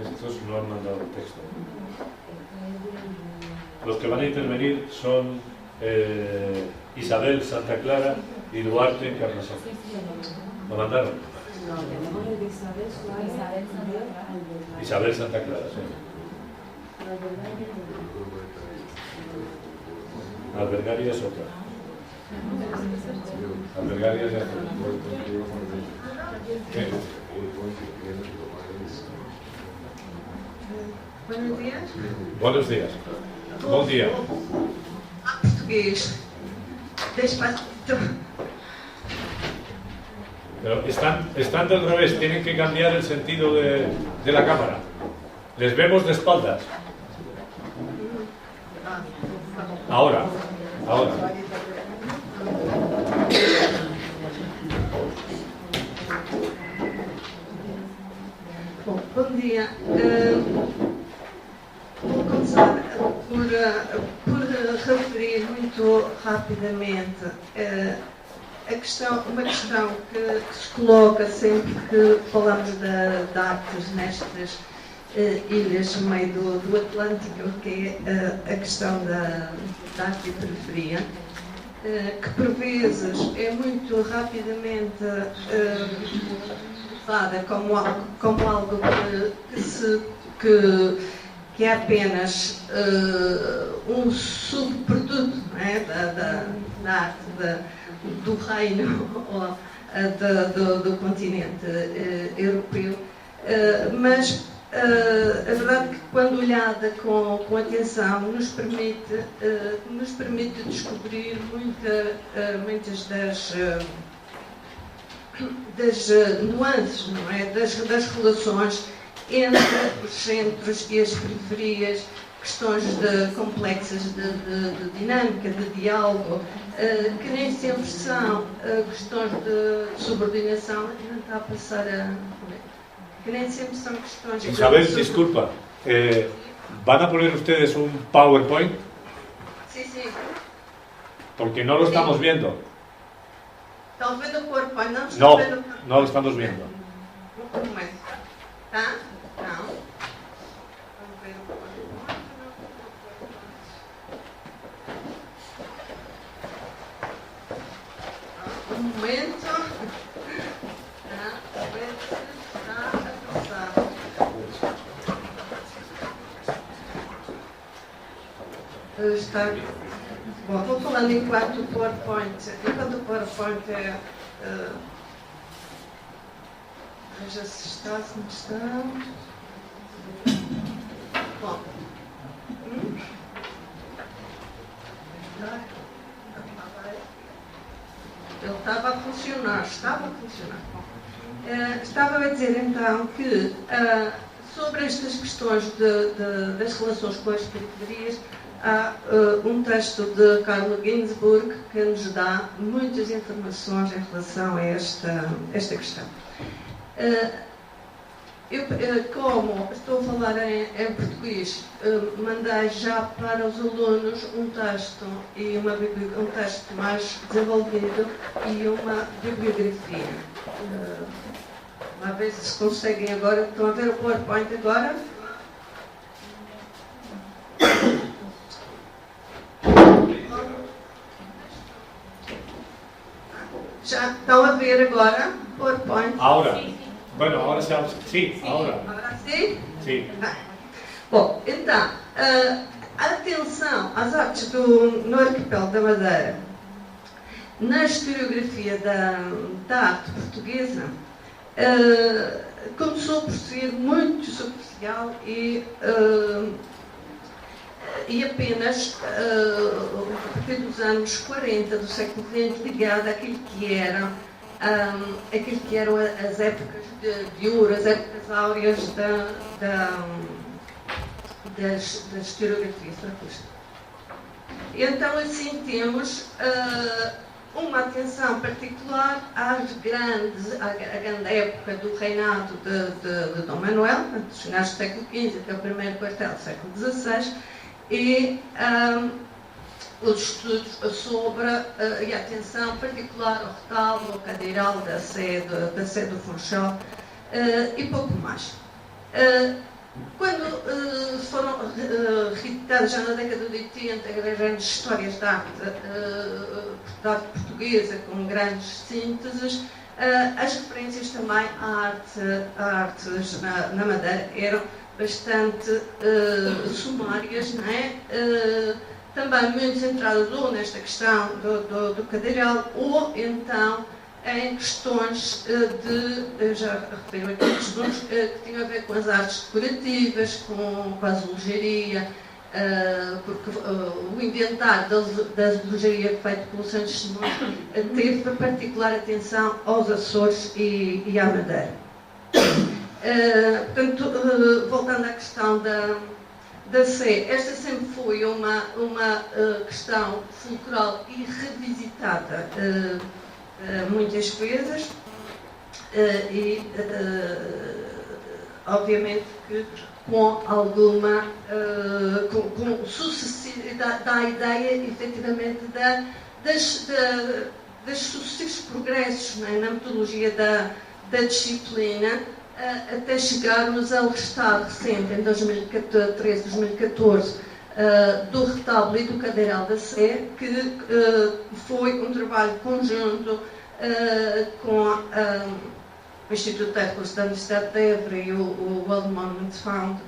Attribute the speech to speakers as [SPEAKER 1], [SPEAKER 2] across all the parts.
[SPEAKER 1] Estos no han mandado el texto. Los que van a intervenir son Isabel Santa Clara y Duarte Carrasco. ¿Lo mandaron?
[SPEAKER 2] No, tenemos el de Isabel
[SPEAKER 1] Isabel Santa Clara, sí. Albergaria es otra. Albergaria es otra. ¿Qué?
[SPEAKER 3] Buenos días.
[SPEAKER 1] Buenos días. Bom dia.
[SPEAKER 3] Português. Despacito.
[SPEAKER 1] Pero están del revés, tienen que cambiar el sentido de la cámara. Les vemos de espaldas. Ahora.
[SPEAKER 3] Bom dia. Vou começar por referir muito rapidamente uma questão que se coloca sempre que falamos de artes nestas ilhas no meio do Atlântico, que é a questão da arte e periferia, que por vezes é muito rapidamente usada como algo que é apenas um subproduto, não é? da arte do reino ou do continente europeu, mas a verdade é que quando olhada com atenção nos permite descobrir muitas das nuances, não é? das relações entre os centros e as periferias, questões complexas de dinâmica, de diálogo, que nem sempre são questões de subordinação, não está a passar que nem sempre são questões...
[SPEAKER 1] Isabel, disculpa, ¿van a poner ustedes un PowerPoint?
[SPEAKER 3] Sí, sí.
[SPEAKER 1] Porque no lo estamos viendo.
[SPEAKER 3] ¿Están viendo el PowerPoint? No,
[SPEAKER 1] no lo estamos viendo.
[SPEAKER 3] Un momento. ¿Está? No. Un momento. A ver se está a passar. Está. Bom, estou falando enquanto o PowerPoint é. Veja se está, se não está. Bom. Ele estava a funcionar. Bom, estava a dizer então que sobre estas questões das relações com as periferias há um texto de Carlo Ginzburg que nos dá muitas informações em relação a esta questão. Eu, como estou a falar em português, mandei já para os alunos um texto um texto mais desenvolvido e uma bibliografia. A ver se conseguem agora. Estão a ver o PowerPoint agora? Já estão a ver agora o PowerPoint?
[SPEAKER 1] Ahora. Bueno, ahora sí, ahora.
[SPEAKER 3] Agora sim?
[SPEAKER 1] Sí.
[SPEAKER 3] Bom, então, atenção às artes no arquipélago da Madeira. Na historiografia da arte portuguesa, começou por ser muito superficial e apenas a partir dos anos 40 do século XX ligada àquilo que eram as épocas de ouro, as épocas áureas das historiografias artísticas. Então assim temos uma atenção particular à grande época do reinado de Dom Manuel, dos finais do século XV até o primeiro quartel do século XVI, e os estudos sobre e a atenção particular ao retalho, ao cadeiral da Sé do Funchal e pouco mais. Quando foram reeditadas já na década de 80 grandes histórias da arte portuguesa, com grandes sínteses, as referências também à artes na Madeira eram bastante sumárias, não é? Também muito centradas ou nesta questão do cadeiral, ou então em questões já referi aqui, questões que tinham a ver com as artes decorativas, com a azulejaria, porque o inventário da azulejaria feito pelo Santos Simões teve particular atenção aos Açores e à Madeira. Portanto, voltando à questão da Sé, esta sempre foi uma questão fulcral e revisitada muitas vezes, e obviamente que com alguma dá a ideia efetivamente dos sucessivos progressos, não é, na metodologia da disciplina, até chegarmos ao estado recente, em 2013, 2014, do retábulo e do cadeiral da Sé, que foi um trabalho conjunto com o Instituto de Recursos da Universidade de Évora e o World Monument Fund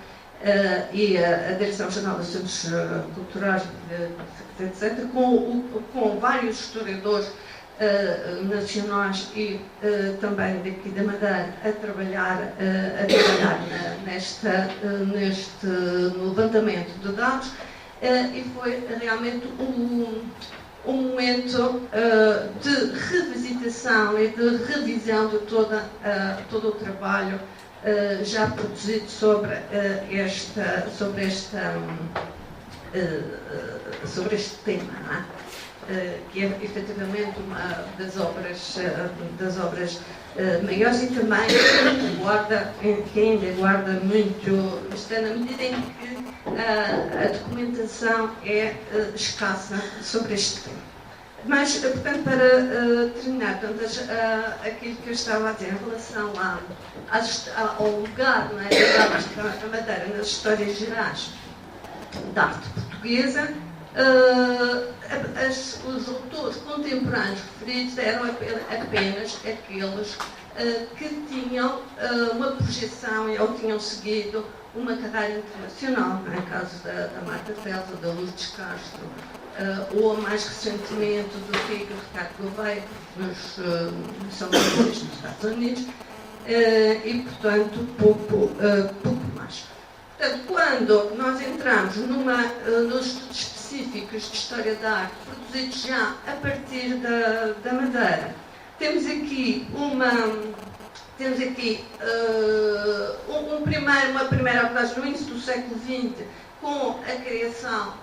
[SPEAKER 3] e a Direção-Geral dos Centros Culturais, etc., com vários historiadores nacionais e também daqui da Madeira a trabalhar no levantamento de dados, e foi realmente um momento de revisitação e de revisão de todo o trabalho já produzido sobre este tema, não é? Que é efetivamente uma das obras maiores, e também que ainda guarda muito, na medida em que a documentação é escassa sobre este tema. Mas, portanto, para terminar, aquilo que eu estava a dizer em relação ao lugar, não é, da Madeira nas histórias gerais da arte portuguesa, os autores contemporâneos referidos eram apenas aqueles que tinham uma projeção ou tinham seguido uma carreira internacional, no caso da Marta Fels ou da Lourdes Castro, ou mais recentemente do Ricardo Gouveia, são nos Estados Unidos, e portanto pouco mais. Portanto, quando nós entramos nos estudos específicos de História da Arte, produzidos já a partir da Madeira, temos aqui uma primeira abordagem no início do século XX, com a criação,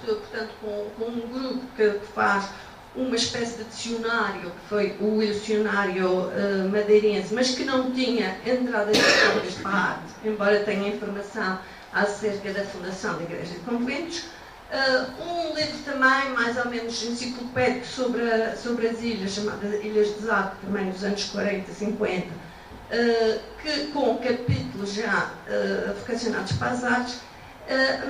[SPEAKER 3] portanto, com um grupo que faz uma espécie de dicionário, que foi o dicionário madeirense, mas que não tinha entradas históricas para a arte, embora tenha informação acerca da fundação da Igreja de Conventos. Um livro também, mais ou menos enciclopédico, sobre as ilhas, chamadas Ilhas de Zaque, também dos anos 40, 50, com capítulos já vocacionados para as artes.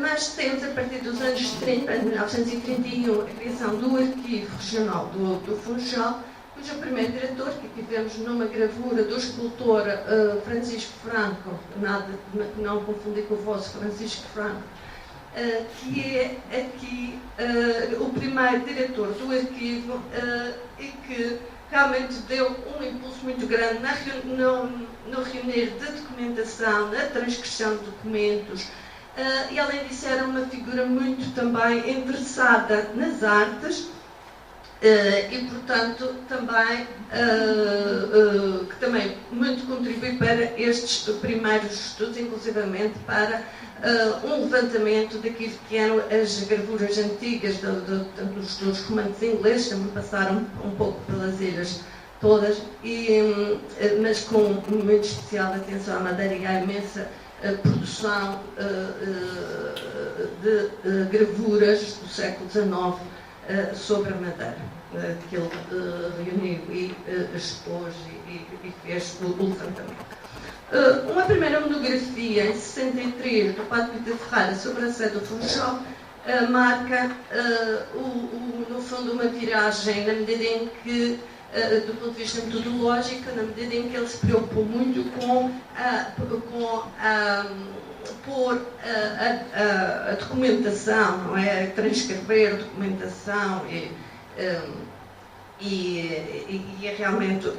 [SPEAKER 3] Mas temos, a partir dos anos 30, de 1931, a criação do Arquivo Regional do Funchal, cujo primeiro diretor, que aqui vemos numa gravura do escultor Francisco Franco, não confundir com o vosso Francisco Franco, que é aqui o primeiro diretor do arquivo, e que realmente deu um impulso muito grande no reunir de documentação, na transcrição de documentos, e além disso era uma figura muito também interessada nas artes, e portanto também que também muito contribui para estes primeiros estudos, inclusivamente para um levantamento daquilo que eram as gravuras antigas dos romances ingleses, também passaram um pouco pelas ilhas todas, mas com muito especial atenção à Madeira e à imensa produção de gravuras do século XIX sobre a Madeira, que ele reuniu e expôs e fez o levantamento. Uma primeira monografia, em 63, do Padre Pita Ferreira, sobre a sede do Funchal, marca, no fundo, uma viragem, na medida em que, do ponto de vista metodológico, na medida em que ele se preocupou muito com pôr a documentação, não é? Transcrever a documentação e é realmente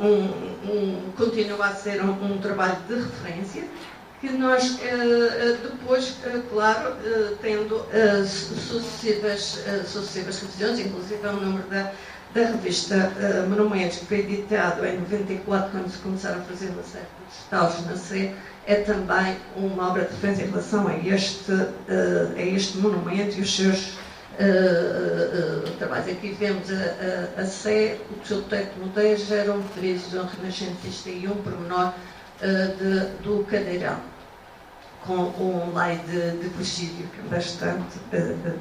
[SPEAKER 3] continua a ser um trabalho de referência que nós depois, claro, tendo sucessivas revisões, inclusive é um número da revista Monumentos, que foi editado em 94, quando se começaram a fazer uma série de estalos na Sé, é também uma obra de referência em relação a este monumento e os seus trabalhos. Aqui vemos a Sé, o seu teto modesto era um friso renascentista e um pormenor do cadeirão, com um lei de presídio, que é bastante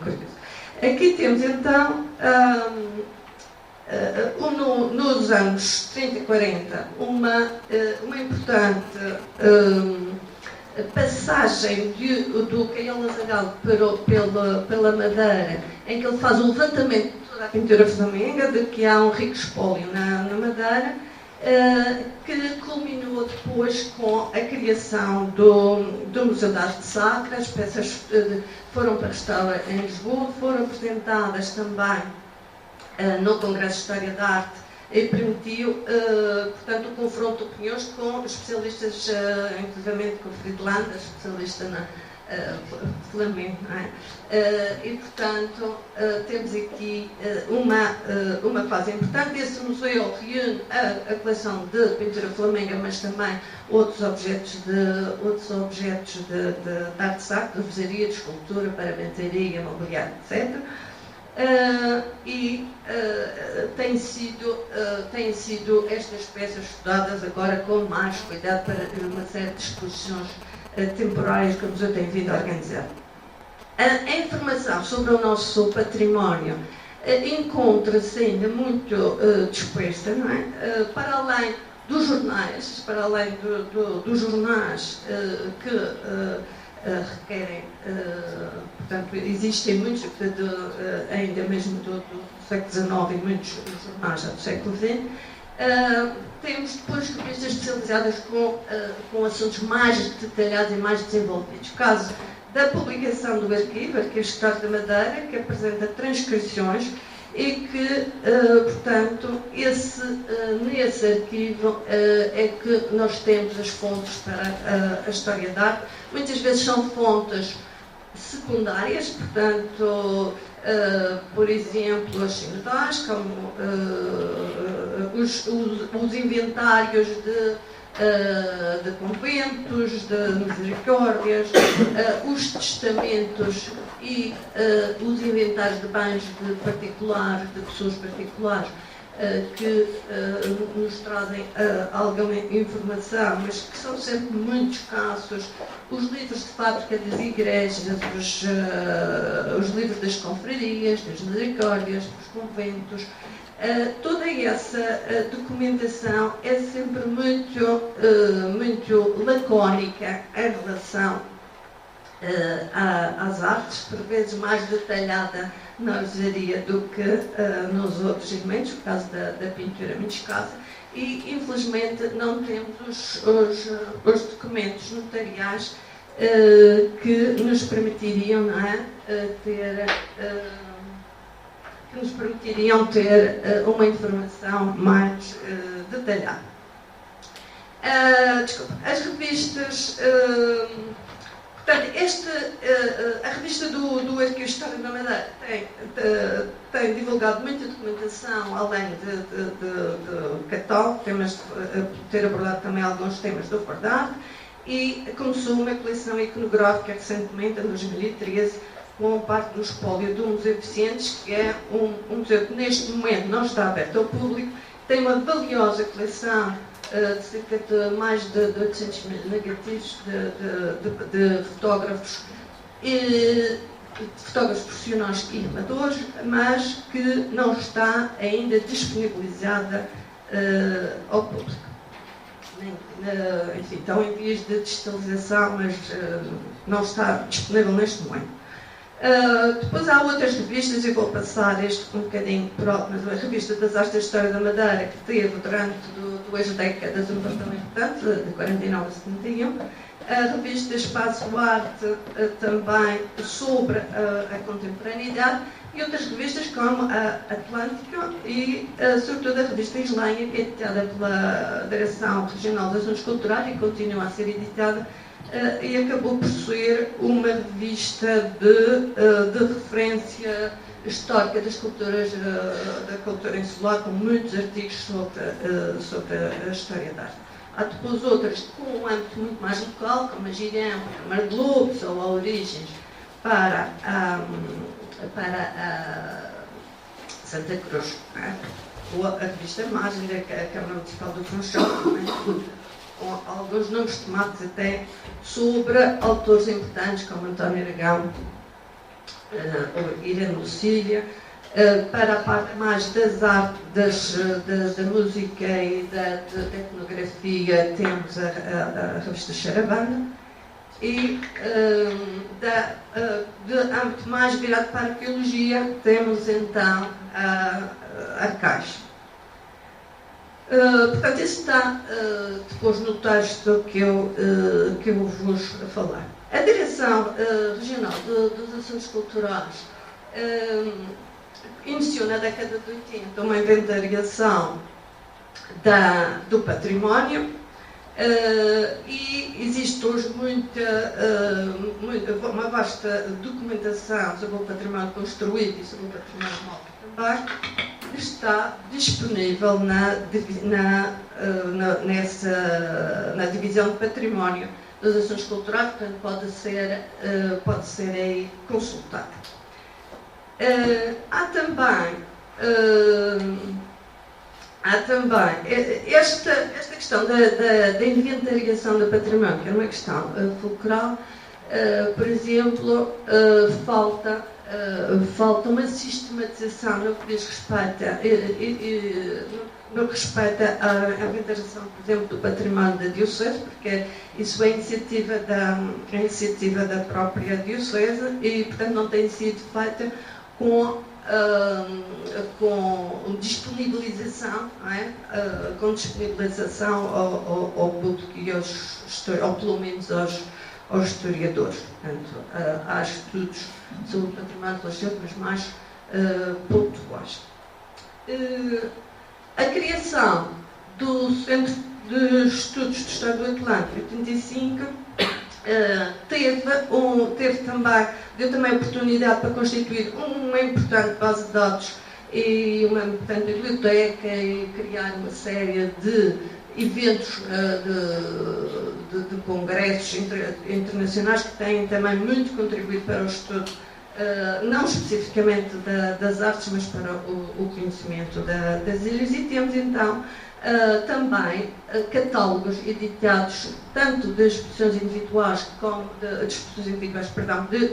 [SPEAKER 3] curioso. Aqui temos então, nos anos 30 e 40, uma importante passagem do Caio Lazagal pela Madeira, em que ele faz o levantamento de toda a pintura flamenga, de que há um rico espólio na Madeira, que culminou depois com a criação do Museu de Arte Sacra. As peças foram para restaurar em Lisboa, foram apresentadas também no Congresso de História da Arte e permitiu, portanto, o confronto de opiniões com especialistas, inclusivamente com o Friedlander, especialista na flamengo, não é? E, portanto, temos aqui uma fase importante. Esse museu reúne a coleção de pintura flamenga, mas também outros objetos de arte sacra, de vezaria, de escultura, paramentaria, mobiliário, etc. Têm sido estas peças estudadas agora com mais cuidado para uma série de exposições temporárias que o museu tem vindo a organizar. A informação sobre o nosso património encontra-se ainda muito dispersa, não é? Para além dos jornais, dos jornais que requerem, portanto, existem muitos, ainda mesmo do século XIX e muitos jornais já do século XX. Temos depois revistas especializadas com assuntos mais detalhados e mais desenvolvidos. O caso da publicação do Arquivo Histórico da Madeira, que apresenta transcrições e que, portanto, nesse arquivo é que nós temos as fontes para a história da arte. Muitas vezes são fontes secundárias, portanto, por exemplo, as sinodais, como os inventários de conventos, de misericórdias, os testamentos e os inventários de bens de particulares, de pessoas particulares, que nos trazem alguma informação, mas que são sempre muito escassos. Os livros de fábrica das igrejas, os livros das confrarias, das misericórdias, dos conventos, toda essa documentação é sempre muito lacónica em relação às artes, por vezes mais detalhada na vezaria do que nos outros segmentos, por causa da pintura muito escassa, e infelizmente não temos os documentos notariais que nos permitiriam, não é, ter uma informação mais detalhada. As revistas. Portanto, a revista do Arquivo Histórico da Madeira tem divulgado muita documentação, além de catálogo, ter abordado também alguns temas do Ford Art, e começou uma coleção iconográfica recentemente, em 2013, com parte do espólio do Museu de Vicentes, que é um museu que neste momento não está aberto ao público, tem uma valiosa coleção de cerca de mais de 800 mil negativos de fotógrafos, fotógrafos profissionais e amadores, mas que não está ainda disponibilizada ao público. enfim, estão em vias de digitalização, mas não está disponível neste momento. Depois há outras revistas, eu vou passar este um bocadinho por alto, mas a Revista das Artes da História da Madeira, que teve durante 2 décadas um papel importante, de 49 a 71. A revista Espaço Arte, também sobre a contemporaneidade, e outras revistas como a Atlântica e, sobretudo, a revista Islândia, que é editada pela Direção Regional de Assuntos Culturais e continua a ser editada, e acabou por ser uma revista de referência histórica das culturas, da cultura insular, com muitos artigos sobre a história da arte. Há depois outras com um âmbito muito mais local, como a Girão, a Marglobes ou a Origens, para Santa Cruz, ou a revista Margem da Câmara Municipal do Funchal, com alguns nomes tomados até sobre autores importantes como António Aragão ou Irene Lucília. Para a parte mais das artes, da música e da etnografia, temos a revista Charabanda, e de âmbito mais virado para a arqueologia, temos então a Caixa. Portanto, isso está depois no texto que eu vos falar. A Direção Regional dos Assuntos Culturais iniciou na década de 80 uma inventariação do património, e existe hoje uma vasta documentação sobre o património construído e sobre o património móvel também, que está disponível na divisão de património dos assuntos culturais, portanto pode ser aí consultado. Há também esta questão da inventariação do património, que é uma questão fulcral. Por exemplo, falta uma sistematização no que diz respeito à inventariação, por exemplo, do património da Diocese, porque isso é iniciativa da própria Diocese e, portanto, não tem sido feita com disponibilização, não é? Com disponibilização ao público e ou pelo menos aos historiadores. Portanto, há estudos sobre o património religioso, mas mais pontuais. A criação do Centro de Estudos de História do Atlântico, em 85, deu também oportunidade para constituir uma importante base de dados e uma importante biblioteca e criar uma série de eventos de congressos internacionais que têm também muito contribuído para o estudo, não especificamente das artes, mas para o conhecimento das ilhas. E temos então também catálogos editados tanto de exposições individuais como de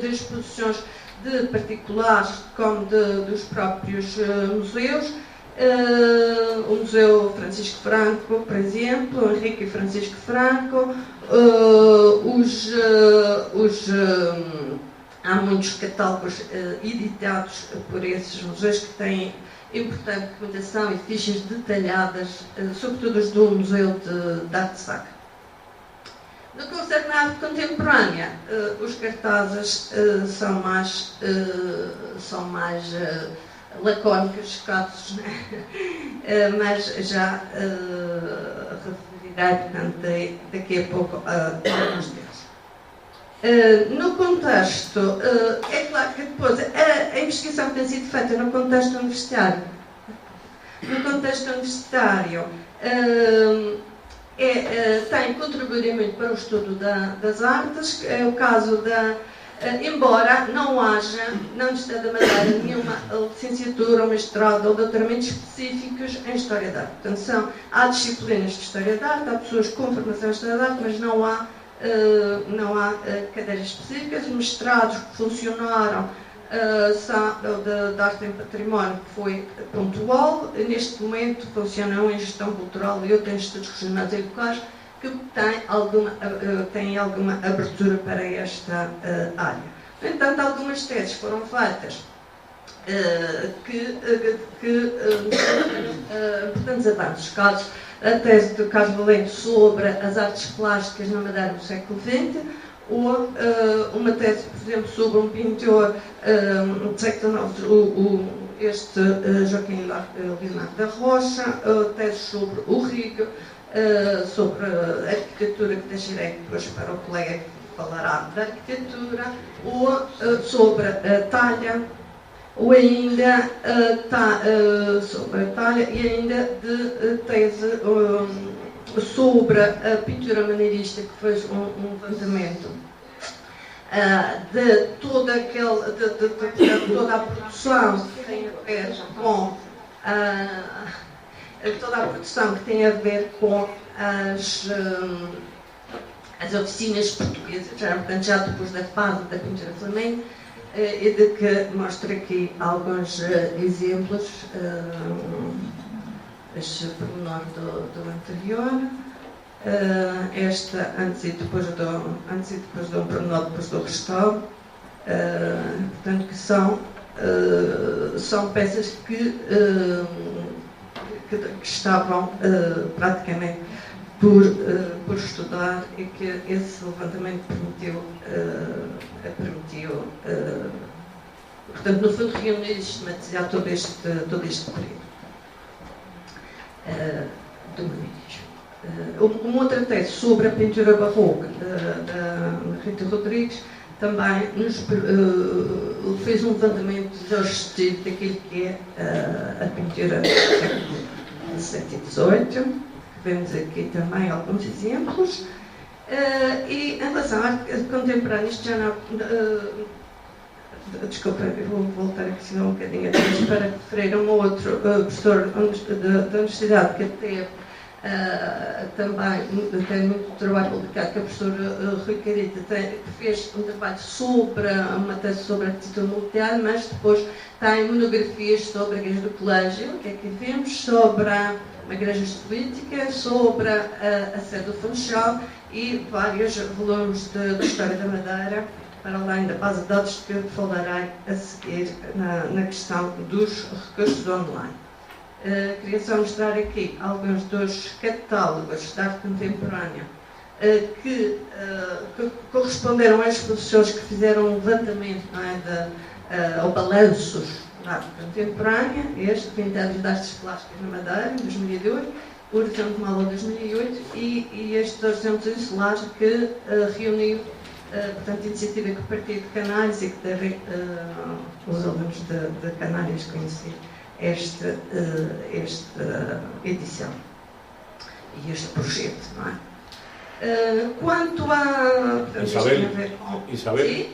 [SPEAKER 3] exposições de particulares como dos próprios museus. O Museu Francisco Franco, por exemplo, o Henrique Francisco Franco, há muitos catálogos editados por esses museus que têm importante documentação e fichas detalhadas, sobretudo os do Museu de Arte Sacra. No que concerne à arte contemporânea, os cartazes são mais lacónicos, escassos, né? Mas já referirei, portanto, daqui a pouco alguns deles. No contexto, é claro que depois a investigação que tem sido feita no contexto universitário, tem contribuído muito para o estudo das artes. É o caso embora não haja, na Universidade da Madeira, nenhuma licenciatura, ou mestrado ou doutoramento específicos em História da Arte. Portanto, há disciplinas de História da Arte, há pessoas com formação em História da Arte, mas não há cadeiras específicas. Os mestrados que funcionaram são da Arte em Património, que foi pontual. Neste momento funcionam em Gestão Cultural e outros em Estudos Regionais e Locais, que têm alguma abertura para esta área. No entanto, algumas teses foram feitas que importantes avanços, casos, a tese do Carlos Valente sobre as artes plásticas na Madeira no século XX, ou uma tese, por exemplo, sobre um pintor do século XIX, Joaquim Leonardo da Rocha, tese sobre o Rigo, sobre a arquitetura, que deixarei depois para o colega que falará da arquitetura, ou sobre a talha, ou ainda sobre a talha, e ainda de tese sobre a pintura maneirista, que fez um levantamento de toda a produção que tem a ver com toda a produção que tem a ver com as oficinas portuguesas, portanto, já depois da fase da pintura flamenca, e de que mostro aqui alguns exemplos, este pormenor do anterior, esta antes e depois do pormenor, depois do restauro, portanto, que são peças que estavam praticamente por estudar, e que esse levantamento permitiu portanto, no fundo, reunir e sistematizar todo este período do maneirismo. Uma outra tese sobre a pintura barroca da Rita Rodrigues também fez um levantamento exaustivo daquilo que é a pintura do século XVII e XVIII. Vemos aqui também alguns exemplos. E em relação à arte contemporânea, isto já não. Desculpa, eu vou voltar aqui um bocadinho atrás para referir a um outro professor da universidade que teve também tem muito trabalho publicado, que é o professor Rui Carita, que fez um trabalho sobre uma tese sobre a arquitetura militar, mas depois tem monografias sobre a igreja do colégio, que aqui vemos, sobre uma igreja política, sobre a sede do Funchal, e vários volumes de História da Madeira, para além da base de dados que falarei a seguir na questão dos recursos online. Queria só mostrar aqui alguns dos catálogos de arte contemporânea que corresponderam às exposições que fizeram um levantamento, não é, ao balanços da arte contemporânea, este, Pintados de Artes Plásticas na Madeira, em 2002, o Horizonte Malo, em 2008, e estes Horizontes Insulares, que reuniu, portanto, iniciativa que partiu de Canárias e que devem os alunos de Canárias conhecer esta edição e este projeto, não é? Quanto a...
[SPEAKER 1] Isabel,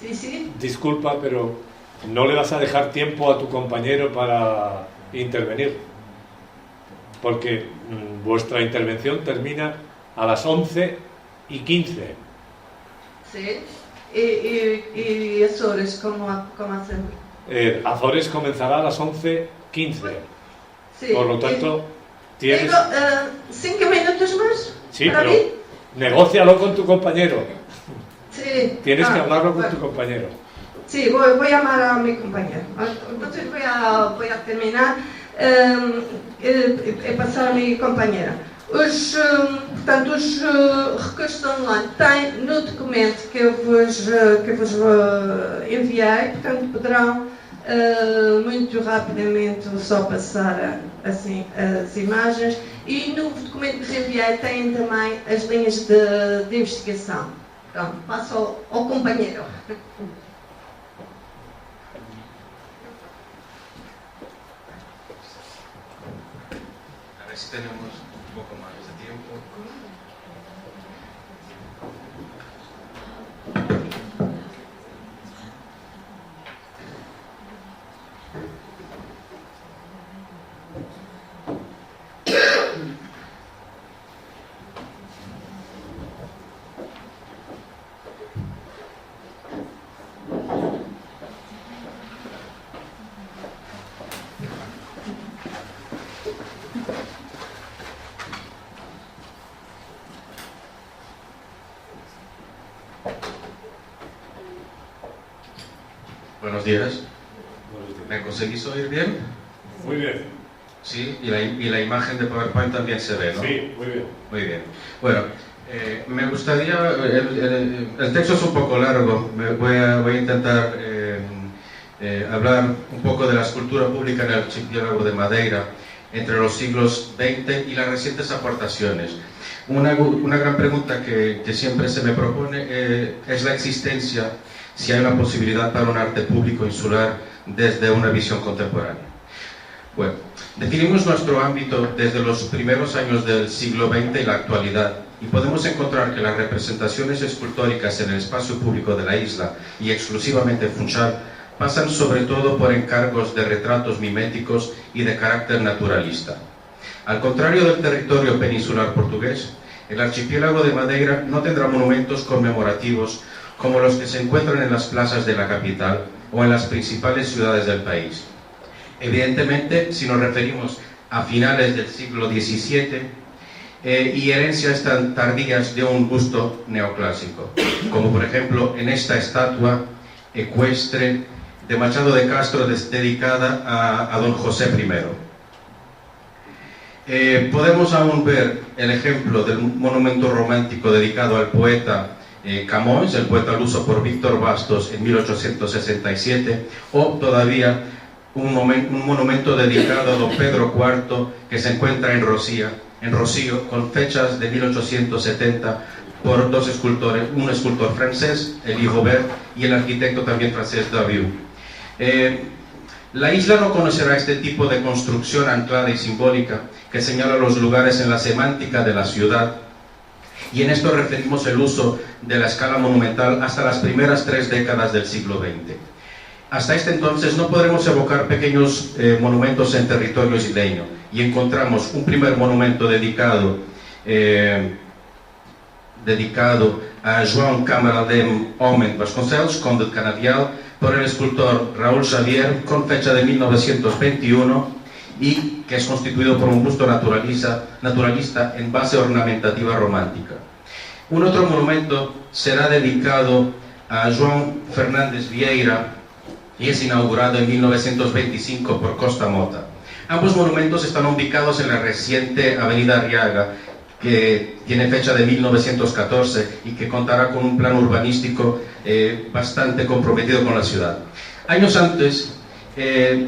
[SPEAKER 3] sí.
[SPEAKER 1] Disculpa, pero no le vas a dejar tiempo a tu compañero para intervenir, porque vuestra intervención termina a las 11:15.
[SPEAKER 3] Sí. ¿Y Azores cómo hacemos?
[SPEAKER 1] Azores comenzará a las 11:15.
[SPEAKER 3] Sí.
[SPEAKER 1] Por lo tanto, tienes...
[SPEAKER 3] Tengo 5 minutos más.
[SPEAKER 1] Sí,
[SPEAKER 3] para
[SPEAKER 1] pero
[SPEAKER 3] mí.
[SPEAKER 1] negócialo con tu compañero.
[SPEAKER 3] Sí.
[SPEAKER 1] Tienes que hablarlo con tu compañero.
[SPEAKER 3] Sí, voy a llamar a mi compañero. Entonces voy a terminar e passar a minha companheira. Portanto, os recursos online têm no documento que eu vos enviei, portanto, poderão muito rapidamente só passar assim as imagens, e no documento que vos enviei têm também as linhas de investigação. Pronto, passo ao companheiro.
[SPEAKER 4] A ver si tenemos un poco más de tiempo. Buenos días.
[SPEAKER 1] Buenos días.
[SPEAKER 4] ¿Me conseguís oír bien?
[SPEAKER 1] Muy bien.
[SPEAKER 4] Sí, y la imagen de PowerPoint también se ve, ¿no?
[SPEAKER 1] Sí, muy bien.
[SPEAKER 4] Muy bien. Bueno, me gustaría... El texto es un poco largo. Voy a intentar hablar un poco de la escultura pública en el archipiélago de Madeira entre los siglos XX y las recientes aportaciones. Una gran pregunta que siempre se me propone es la existencia, si hay una posibilidad para un arte público insular desde una visión contemporánea. Bueno, definimos nuestro ámbito desde los primeros años del siglo XX y la actualidad, y podemos encontrar que las representaciones escultóricas en el espacio público de la isla, y exclusivamente Funchal, pasan sobre todo por encargos de retratos miméticos y de carácter naturalista. Al contrario del territorio peninsular portugués, el archipiélago de Madeira no tendrá monumentos conmemorativos como los que se encuentran en las plazas de la capital o en las principales ciudades del país. Evidentemente, si nos referimos a finales del siglo XVII y herencias tan tardías de un gusto neoclásico, como por ejemplo en esta estatua ecuestre de Machado de Castro dedicada a don José I. Podemos aún ver el ejemplo del monumento romántico dedicado al poeta Camões, el poeta luso por Víctor Bastos en 1867, o todavía un monumento dedicado a don Pedro IV que se encuentra en Rocío, con fechas de 1870 por dos escultores, un escultor francés, Elie Robert, y el arquitecto también francés Daviau. La isla no conocerá este tipo de construcción anclada y simbólica que señala los lugares en la semántica de la ciudad, y en esto referimos el uso de la escala monumental hasta las primeras 3 décadas del siglo XX. Hasta este entonces no podremos evocar pequeños monumentos en territorio isleño, y encontramos un primer monumento dedicado a João Camaralem Homem Vasconcelos, conde de Canavial, por el escultor Raúl Xavier, con fecha de 1921, y que es constituido por un busto naturalista en base ornamentativa romántica. Un otro monumento será dedicado a João Fernández Vieira y es inaugurado en 1925 por Costa Mota. Ambos monumentos están ubicados en la reciente Avenida Arriaga, que tiene fecha de 1914 y que contará con un plan urbanístico bastante comprometido con la ciudad. Años antes,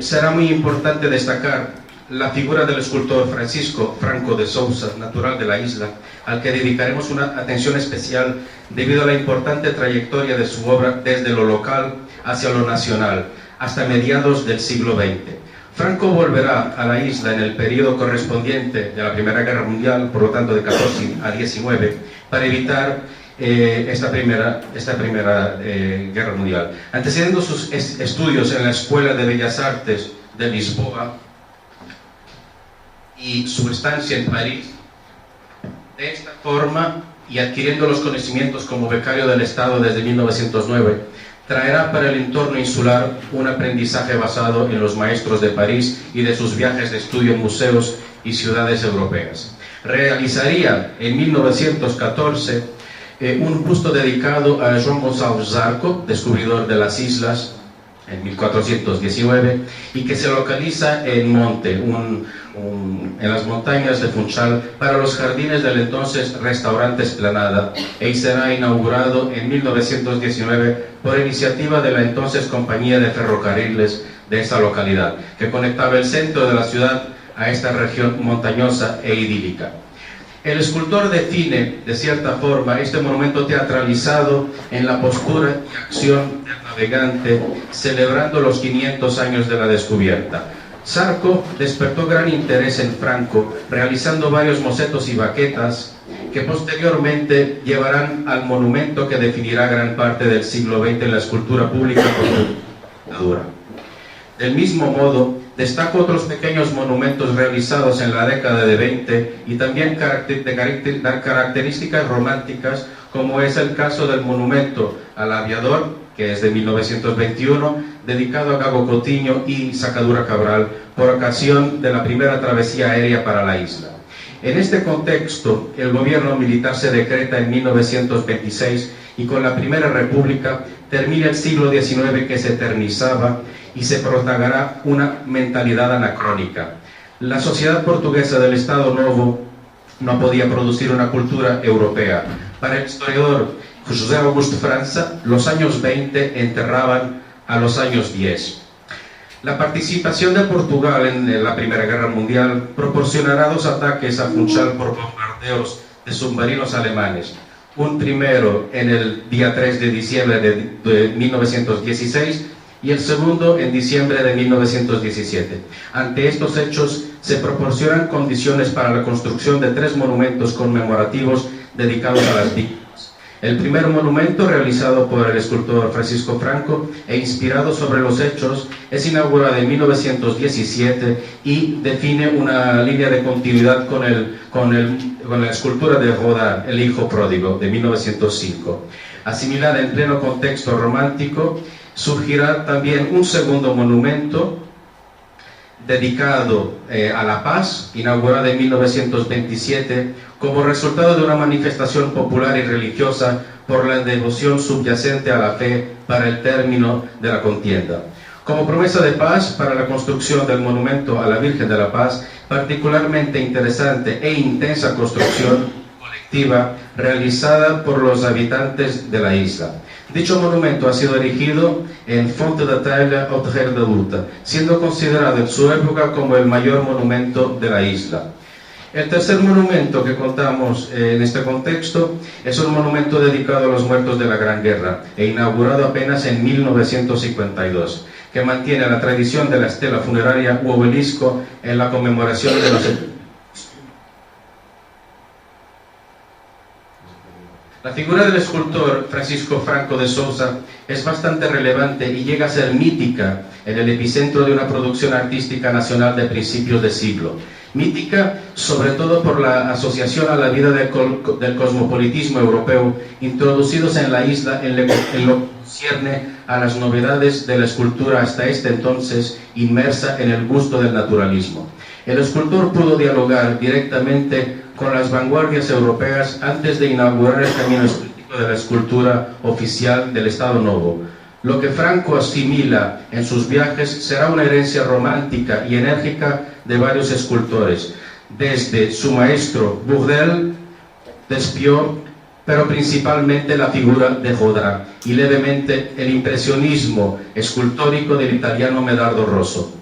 [SPEAKER 4] será muy importante destacar la figura del escultor Francisco Franco de Sousa, natural de la isla, al que dedicaremos una atención especial debido a la importante trayectoria de su obra desde lo local hacia lo nacional, hasta mediados del siglo XX. Franco volverá a la isla en el periodo correspondiente de la Primera Guerra Mundial, por lo tanto de 14 a 19, para evitar esta primera Guerra Mundial. Antecediendo sus estudios en la Escuela de Bellas Artes de Lisboa y su estancia en París, de esta forma, y adquiriendo los conocimientos como becario del Estado desde 1909, traerá para el entorno insular un aprendizaje basado en los maestros de París y de sus viajes de estudio en museos y ciudades europeas. Realizaría en 1914 un busto dedicado a João Gonçalves Zarco, descubridor de las islas, en 1419, y que se localiza en Monte, en las montañas de Funchal, para los jardines del entonces restaurante Esplanada, y será inaugurado en 1919 por iniciativa de la entonces Compañía de Ferrocarriles de esta localidad, que conectaba el centro de la ciudad a esta región montañosa e idílica. El escultor define, de cierta forma, este monumento teatralizado en la postura y acción del navegante, celebrando los 500 años de la descubierta. Zarco despertó gran interés en Franco, realizando varios bocetos y baquetas que posteriormente llevarán al monumento que definirá gran parte del siglo XX en la escultura pública portuguesa. Del mismo modo, destaco otros pequeños monumentos realizados en la década de 20 y también de características románticas, como es el caso del monumento al aviador, que es de 1921, dedicado a Gago Coutinho y Sacadura Cabral, por ocasión de la primera travesía aérea para la isla. En este contexto, el gobierno militar se decreta en 1926 y con la Primera República termina el siglo XIX que se eternizaba y se propagará una mentalidad anacrónica. La sociedad portuguesa del Estado Novo no podía producir una cultura europea. Para el historiador José Augusto França, los años 20 enterraban a los años 10. La participación de Portugal en la Primera Guerra Mundial proporcionará 2 ataques a Funchal por bombardeos de submarinos alemanes. Un primero en el día 3 de diciembre de 1916 y el segundo en diciembre de 1917. Ante estos hechos se proporcionan condiciones para la construcción de 3 monumentos conmemorativos dedicados a las víctimas. El primer monumento, realizado por el escultor Francisco Franco e inspirado sobre los hechos, es inaugurado en 1917 y define una línea de continuidad con la escultura de Rodin, El hijo pródigo, de 1905. Asimilada en pleno contexto romántico, surgirá también un segundo monumento dedicado a la paz, inaugurado en 1927, como resultado de una manifestación popular y religiosa por la devoción subyacente a la fe para el término de la contienda. Como promesa de paz para la construcción del monumento a la Virgen de la Paz, particularmente interesante e intensa construcción colectiva realizada por los habitantes de la isla. Dicho monumento ha sido erigido en Fonte da Telha ao Terreiro da Luta, siendo considerado en su época como el mayor monumento de la isla. El tercer monumento que contamos en este contexto es un monumento dedicado a los muertos de la Gran Guerra e inaugurado apenas en 1952, que mantiene la tradición de la estela funeraria u obelisco en la conmemoración de los... La figura del escultor Francisco Franco de Sousa es bastante relevante y llega a ser mítica en el epicentro de una producción artística nacional de principios de siglo. Mítica sobre todo por la asociación a la vida del cosmopolitismo europeo introducidos en la isla en lo que concierne a las novedades de la escultura hasta este entonces inmersa en el gusto del naturalismo. El escultor pudo dialogar directamente con las vanguardias europeas antes de inaugurar el camino estético de la escultura oficial del Estado Novo. Lo que Franco asimila en sus viajes será una herencia romántica y enérgica de varios escultores, desde su maestro Bourdelle, Despiot, pero principalmente la figura de Rodin y levemente el impresionismo escultórico del italiano Medardo Rosso.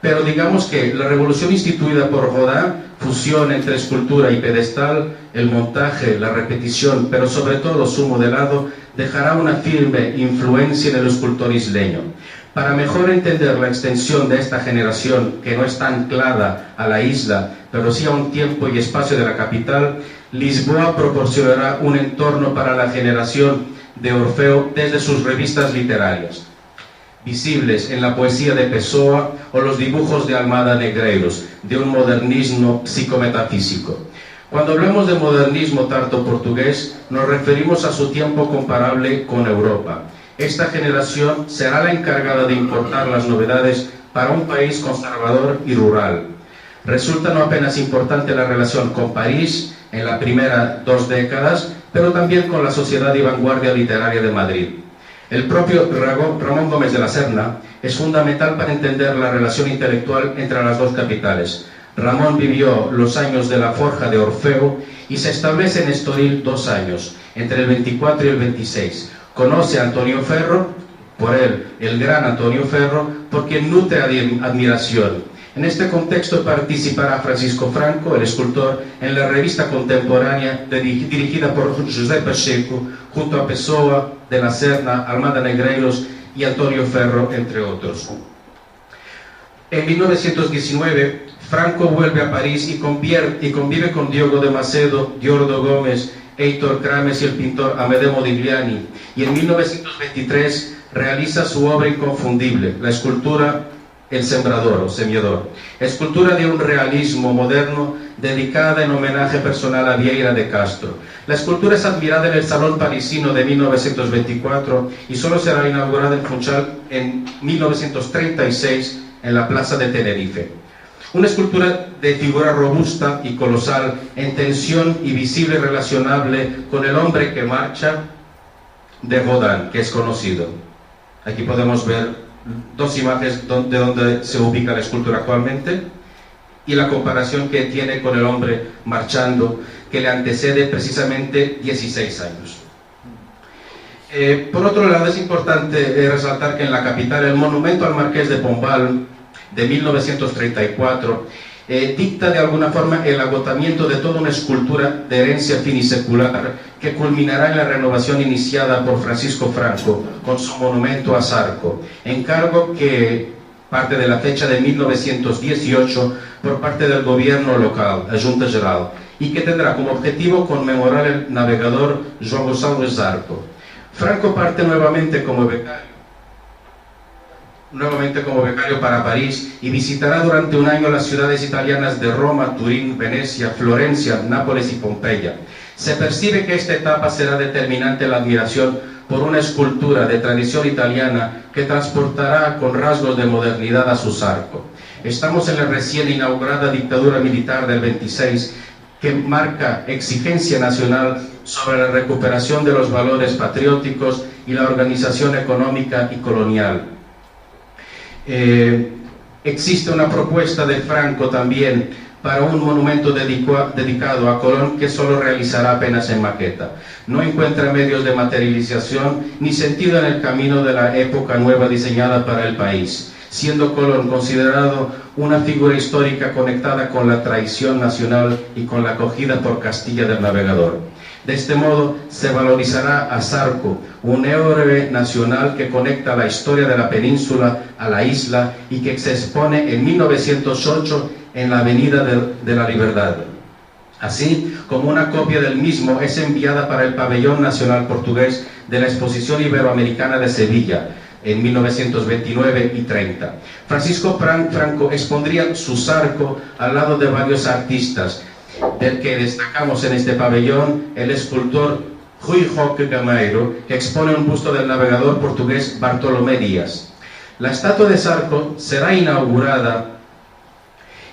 [SPEAKER 4] Pero digamos que la revolución instituida por Rodin, fusión entre escultura y pedestal, el montaje, la repetición, pero sobre todo su modelado, dejará una firme influencia en el escultor isleño. Para mejor entender la extensión de esta generación, que no está anclada a la isla, pero sí a un tiempo y espacio de la capital, Lisboa proporcionará un entorno para la generación de Orfeo desde sus revistas literarias, visibles en la poesía de Pessoa o los dibujos de Almada Negreiros, de un modernismo psicometafísico. Cuando hablamos de modernismo tardo-portugués, nos referimos a su tiempo comparable con Europa. Esta generación será la encargada de importar las novedades para un país conservador y rural. Resulta no apenas importante la relación con París en las primeras 2 décadas, pero también con la Sociedad y Vanguardia Literaria de Madrid. El propio Ramón Gómez de la Serna es fundamental para entender la relación intelectual entre las 2 capitales. Ramón vivió los años de la forja de Orfeo y se establece en Estoril 2 años, entre el 24 y el 26. Conoce a Antonio Ferro, por él, el gran Antonio Ferro, por quien nutre admiración. En este contexto participará Francisco Franco, el escultor, en la revista contemporánea dirigida por José Pacheco, junto a Pessoa, de la Serna, Almada Negreiros y Antonio Ferro, entre otros. En 1919, Franco vuelve a París y convive con Diogo de Macedo, Diordo Gómez, Heitor Crames y el pintor Amedeo Modigliani, y en 1923 realiza su obra inconfundible, la escultura El Sembrador o Semiador, escultura de un realismo moderno dedicada en homenaje personal a Vieira de Castro. La escultura es admirada en el Salón Parisino de 1924 y solo será inaugurada en Funchal en 1936 en la Plaza de Tenerife. Una escultura de figura robusta y colosal, en tensión y visible y relacionable con el hombre que marcha de Rodin, que es conocido. Aquí podemos ver dos imágenes de donde se ubica la escultura actualmente y la comparación que tiene con el hombre marchando, que le antecede precisamente 16 años. Por otro lado, es importante resaltar que en la capital el monumento al Marqués de Pombal de 1934 dicta de alguna forma el agotamiento de toda una escultura de herencia finisecular que culminará en la renovación iniciada por Francisco Franco con su monumento a Zarco, encargo que parte de la fecha de 1918 por parte del gobierno local, la Junta General, y que tendrá como objetivo conmemorar el navegador João Gonçalves Zarco. Franco parte nuevamente como becario para París y visitará durante un año las ciudades italianas de Roma, Turín, Venecia, Florencia, Nápoles y Pompeya. Se percibe que esta etapa será determinante en la admiración por una escultura de tradición italiana que transportará con rasgos de modernidad a su Zarco. Estamos en la recién inaugurada dictadura militar del 26, que marca exigencia nacional sobre la recuperación de los valores patrióticos y la organización económica y colonial. Existe una propuesta de Franco también para un monumento dedicado a Colón que solo realizará apenas en maqueta. No encuentra medios de materialización ni sentido en el camino de la época nueva diseñada para el país, siendo Colón considerado una figura histórica conectada con la tradición nacional y con la acogida por Castilla del navegador. De este modo se valorizará a Zarco, un héroe nacional que conecta la historia de la península a la isla y que se expone en 1908 en la Avenida de la Libertad. Así como una copia del mismo es enviada para el Pabellón Nacional Portugués de la Exposición Iberoamericana de Sevilla en 1929 y 30. Francisco Franco expondría su Zarco al lado de varios artistas, del que destacamos en este pabellón el escultor Rui Roque Gameiro, que expone un busto del navegador portugués Bartolomé Díaz. La estatua de Zarco será inaugurada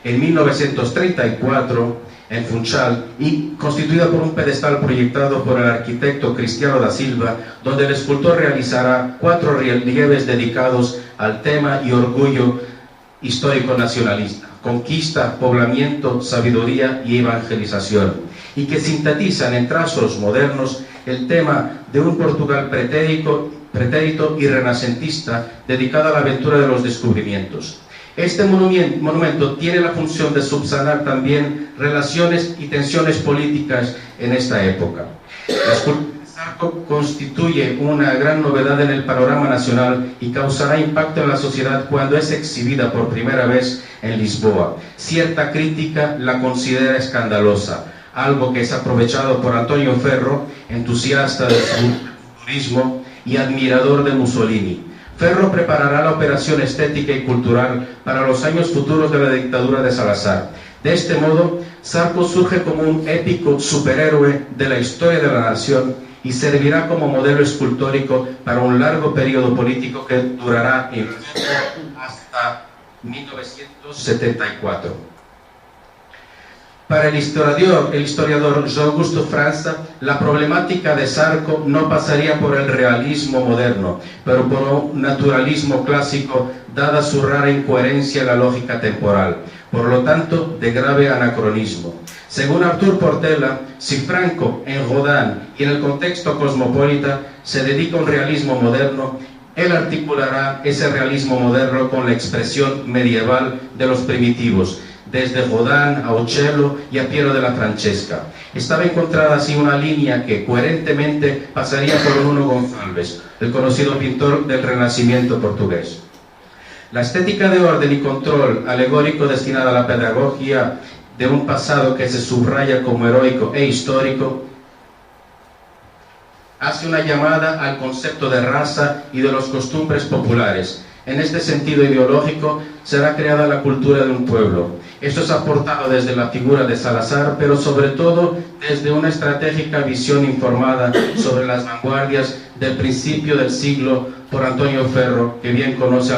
[SPEAKER 4] en 1934 en Funchal y constituida por un pedestal proyectado por el arquitecto Cristiano da Silva, donde el escultor realizará 4 relieves dedicados al tema y orgullo histórico nacionalista: conquista, poblamiento, sabiduría y evangelización, y que sintetizan en trazos modernos el tema de un Portugal pretérito y renacentista dedicado a la aventura de los descubrimientos. Este monumento tiene la función de subsanar también relaciones y tensiones políticas en esta época. La escultura de Zarco constituye una gran novedad en el panorama nacional y causará impacto en la sociedad cuando es exhibida por primera vez en Lisboa. Cierta crítica la considera escandalosa, algo que es aprovechado por Antonio Ferro, entusiasta del futurismo y admirador de Mussolini. Ferro preparará la operación estética y cultural para los años futuros de la dictadura de Salazar. De este modo, Zarco surge como un épico superhéroe de la historia de la nación y servirá como modelo escultórico para un largo periodo político que durará hasta 1974. Para el historiador Jean-Auguste France, la problemática de Zarco no pasaría por el realismo moderno, pero por un naturalismo clásico, dada su rara incoherencia en la lógica temporal, por lo tanto, de grave anacronismo. Según Artur Portela, si Franco, en Rodin y en el contexto cosmopolita, se dedica a un realismo moderno, él articulará ese realismo moderno con la expresión medieval de los primitivos, desde Rodin a Uccello y a Piero della Francesca. Estaba encontrada así una línea que coherentemente pasaría por Nuno Gonçalves, el conocido pintor del Renacimiento portugués. La estética de orden y control alegórico destinada a la pedagogía de un pasado que se subraya como heroico e histórico hace una llamada al concepto de raza y de los costumbres populares. En este sentido ideológico será creada la cultura de un pueblo. Esto es aportado desde la figura de Salazar, pero sobre todo desde una estratégica visión informada sobre las vanguardias del principio del siglo por Antonio Ferro, que bien conoce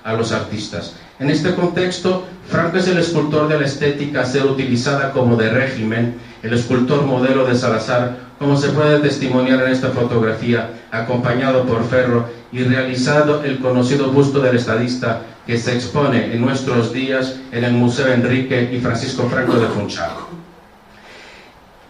[SPEAKER 4] a los artistas. En este contexto, Franco es el escultor de la estética a ser utilizada como de régimen, el escultor modelo de Salazar, como se puede testimoniar en esta fotografía, acompañado por Ferro y realizado el conocido busto del estadista que se expone en nuestros días en el Museo Enrique y Francisco Franco de Funchal.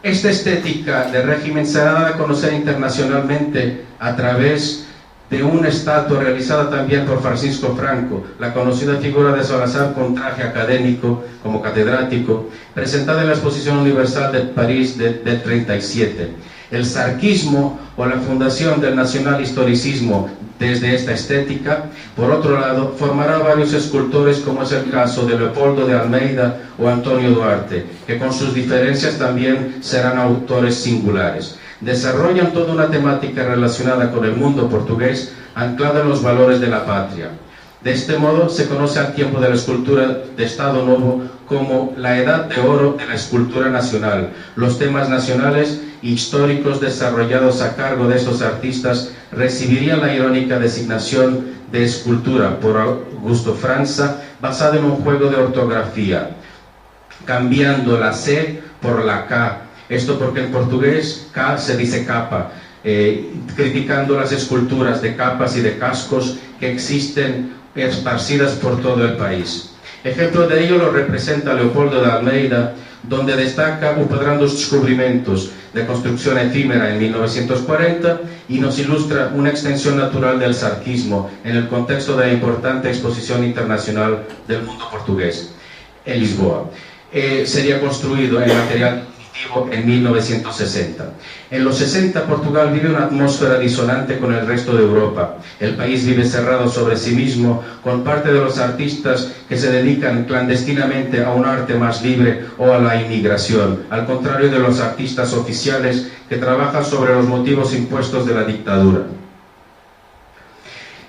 [SPEAKER 4] Esta estética de régimen se ha dado a conocer internacionalmente a través de una estatua realizada también por Francisco Franco, la conocida figura de Salazar con traje académico como catedrático, presentada en la Exposición Universal de París del 37. El sarquismo o la fundación del nacional historicismo desde esta estética, por otro lado, formará varios escultores como es el caso de Leopoldo de Almeida o Antonio Duarte, que con sus diferencias también serán autores singulares. Desarrollan toda una temática relacionada con el mundo portugués, anclada en los valores de la patria. De este modo, se conoce al tiempo de la escultura de Estado Novo como la edad de oro de la escultura nacional. Los temas nacionales e históricos desarrollados a cargo de estos artistas recibirían la irónica designación de escultura por Augusto França, basada en un juego de ortografía, cambiando la C por la K. Esto porque en portugués K se dice capa, criticando las esculturas de capas y de cascos que existen esparcidas por todo el país. Ejemplo de ello lo representa Leopoldo de Almeida, donde destaca un grandes descubrimientos de construcción efímera en 1940 y nos ilustra una extensión natural del sarquismo en el contexto de la importante exposición internacional del mundo portugués en Lisboa. Sería construido en material en 1960. En los 60, Portugal vive una atmósfera disonante con el resto de Europa. El país vive cerrado sobre sí mismo, con parte de los artistas que se dedican clandestinamente a un arte más libre o a la inmigración, al contrario de los artistas oficiales que trabajan sobre los motivos impuestos de la dictadura.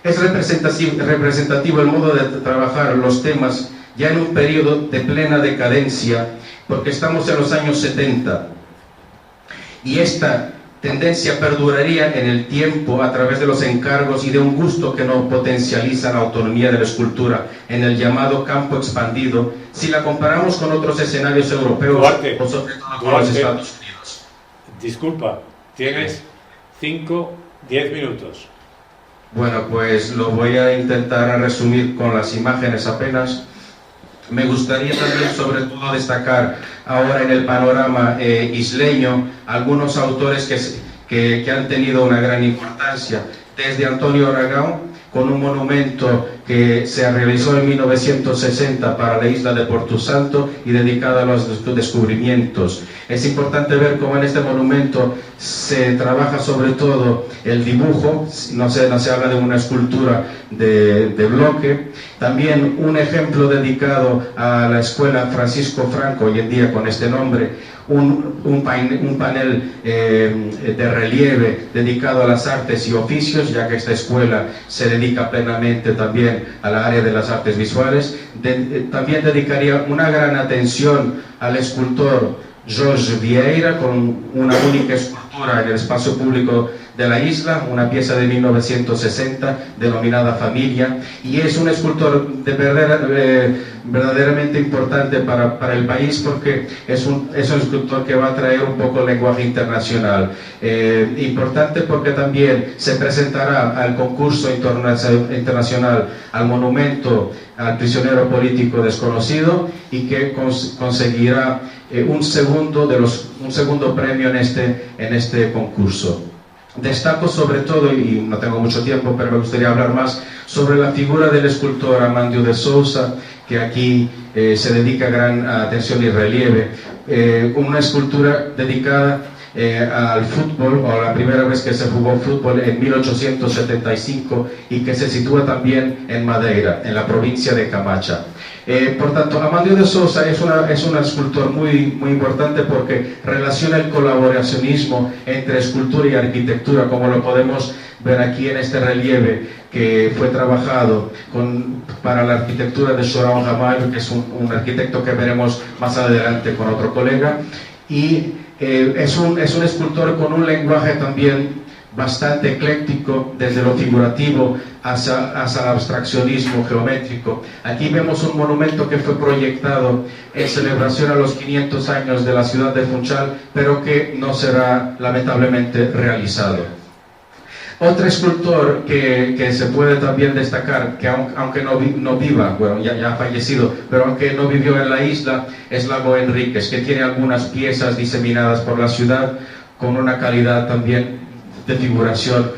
[SPEAKER 4] Es representativo el modo de trabajar los temas ya en un periodo de plena decadencia, porque estamos en los años 70 y esta tendencia perduraría en el tiempo a través de los encargos y de un gusto que no potencializa la autonomía de la escultura en el llamado campo expandido si la comparamos con otros escenarios europeos
[SPEAKER 1] Duarte,
[SPEAKER 4] o sobre todo con los Estados Unidos.
[SPEAKER 1] Disculpa, tienes 5-10 minutos.
[SPEAKER 4] Bueno, pues lo voy a intentar resumir con las imágenes apenas. Me gustaría también sobre todo destacar ahora en el panorama isleño algunos autores que han tenido una gran importancia, desde Antonio Aragão, con un monumento que se realizó en 1960 para la isla de Porto Santo y dedicado a los descubrimientos. Es importante ver cómo en este monumento se trabaja sobre todo el dibujo, no se habla de una escultura de bloque. También un ejemplo dedicado a la escuela Francisco Franco, hoy en día con este nombre, un panel de relieve dedicado a las artes y oficios, ya que esta escuela se dedica plenamente también a la área de las artes visuales. También dedicaría una gran atención al escultor Jorge Vieira, con una única escultura en el espacio público de la isla, una pieza de 1960 denominada Familia, y es un escultor verdaderamente importante para el país, porque es un escultor que va a traer un poco el lenguaje internacional. Importante porque también se presentará al concurso internacional, al monumento al prisionero político desconocido, y que conseguirá un segundo premio en este concurso. Destaco sobre todo, y no tengo mucho tiempo, pero me gustaría hablar más sobre la figura del escultor Amandio de Sousa, que aquí se dedica gran atención y relieve. Una escultura dedicada al fútbol, o la primera vez que se jugó fútbol en 1875, y que se sitúa también en Madeira, en la provincia de Camacha. Por tanto, Amandio de Sousa es un escultor muy importante, porque relaciona el colaboracionismo entre escultura y arquitectura, como lo podemos ver aquí en este relieve que fue trabajado para la arquitectura de João Ramalho, que es un arquitecto que veremos más adelante con otro colega, y es un escultor con un lenguaje también bastante ecléctico, desde lo figurativo hasta el abstraccionismo geométrico. Aquí vemos un monumento que fue proyectado en celebración a los 500 años de la ciudad de Funchal, pero que no será lamentablemente realizado. Otro escultor que se puede también destacar, que aunque no viva, bueno, ya ha fallecido, pero aunque no vivió en la isla, es Lago Enríquez, que tiene algunas piezas diseminadas por la ciudad con una calidad también de figuración